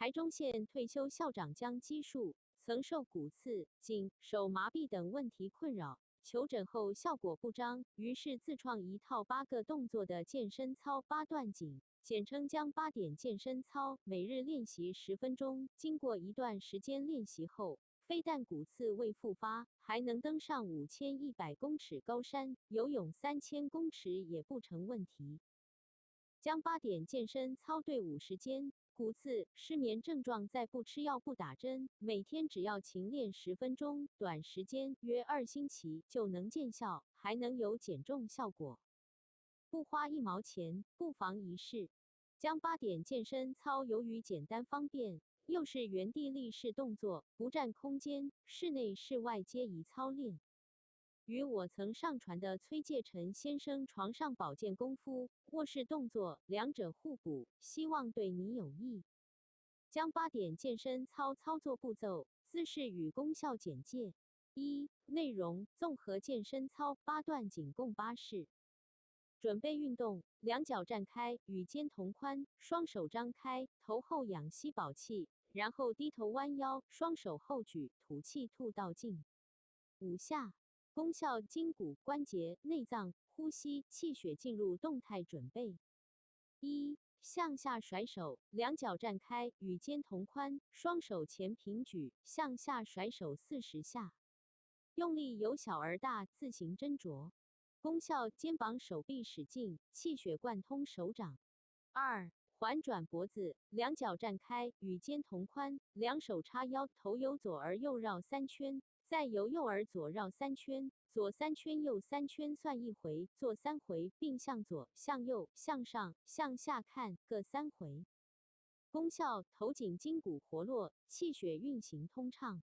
台中县退休校长江基树曾受骨刺、颈、手麻痹等问题困扰，求诊后效果不彰，于是自创一套8个动作的健身操8段锦，简称江8点健身操，每日练习10分钟。经过一段时间练习后，非但骨刺未复发，还能登上5100公尺高山，游泳3000公尺也不成问题。江8点健身操队伍时间。骨刺、失眠症状在不吃药不打针，每天只要勤练10分钟，短时间约2星期就能见效，还能有减重效果。不花1毛钱，不妨一试。江8点健身操由于简单方便，又是原地立式动作，不占空间，室内室外皆宜操练。与我曾上传的崔介成先生床上保健功夫、卧室动作两者互补，希望对你有益。江8点健身操操作步骤、姿势与功效简介。1、内容：综合健身操8段仅共8式。准备运动：两脚站开，与肩同宽，双手张开，头后仰吸饱气，然后低头弯腰，双手后举，吐气吐到尽。5下。功效：筋骨、关节、内脏、呼吸、气血进入动态准备。1、向下甩手，两脚站开，与肩同宽，双手前平举，向下甩手40下，用力由小而大，自行斟酌。功效：肩膀、手臂使劲，气血贯通手掌。2、环转脖子，两脚站开，与肩同宽，两手叉腰，头由左而右绕3圈。再由右而左绕3圈，左3圈右3圈算1回，做3回，并向左、向右、向上、向下看，各3回。功效：头颈筋骨活络，气血运行通畅。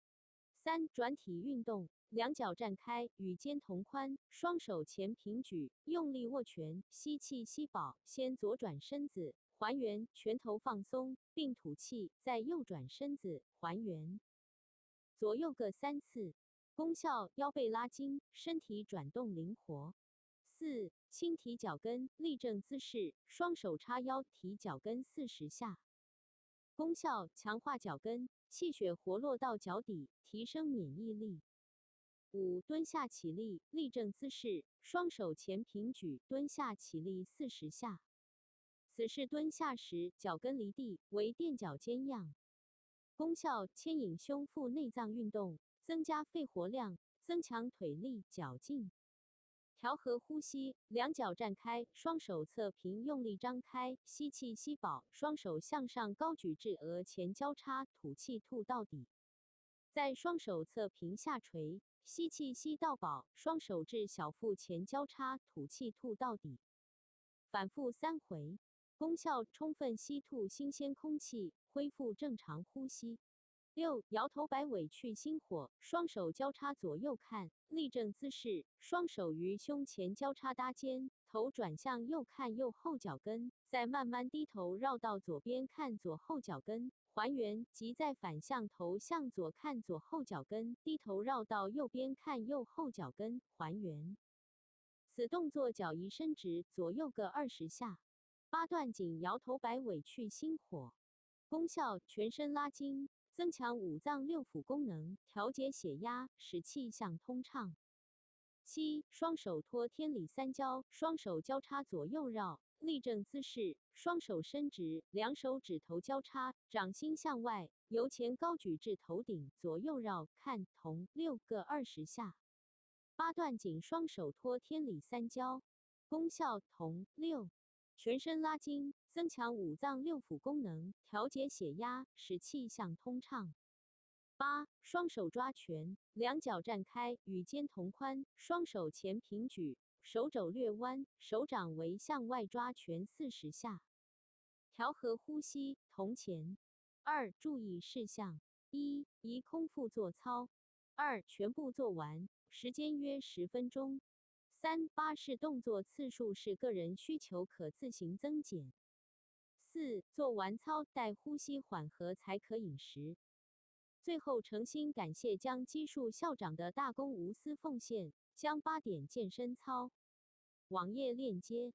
3、转体运动，两脚站开，与肩同宽，双手前平举，用力握拳，吸气吸饱，先左转身子，还原，拳头放松，并吐气，再右转身子，还原。左右各3次。功效：腰背拉筋，身体转动灵活。4、轻提脚跟，立正姿势，双手叉腰提脚跟40下。功效：强化脚跟，气血活络到脚底，提升免疫力。5、蹲下起立，立正姿势，双手前平举，蹲下起立40下。此式蹲下时，脚跟离地，为垫脚尖样。功效：牵引胸腹内脏运动，增加肺活量，增强腿力、脚劲。调和呼吸，两脚站开，双手侧平用力张开，吸气吸饱，双手向上高举至额前交叉，吐气吐到底。再双手侧平下垂，吸气吸到饱，双手至小腹前交叉，吐气吐到底。反复3回。功效：充分吸吐新鲜空气，恢复正常呼吸。6、摇头摆尾去心火，双手交叉左右看，立正姿势，双手于胸前交叉搭肩，头转向右看右后脚跟，再慢慢低头绕到左边看左后脚跟，还原，即再反向头向左看左后脚跟，低头绕到右边看右后脚跟，还原。此动作脚宜伸直，左右各20下。8段锦摇头摆尾去心火。功效：全身拉筋，增强5脏6腑功能，调节血压，使气象通畅。7、双手托天理三交，双手交叉左右绕，立正姿势，双手伸直，两手指头交叉，掌心向外，由前高举至头顶，左右绕，看同6各20下。8段锦双手托天理三交。功效：同6。全身拉筋，增强5脏6腑功能，调节血压，使气象通畅。8、双手抓拳，两脚站开，与肩同宽，双手前平举，手肘略弯，手掌为向外抓拳40下。调和呼吸，同前。2、注意事项： 1、宜空腹做操。2、全部做完，时间约10分钟。3、8式动作次数是个人需求，可自行增减。4、做完操待呼吸缓和才可饮食。最后诚心感谢江基树校长的大功无私奉献，江8点健身操网页链接。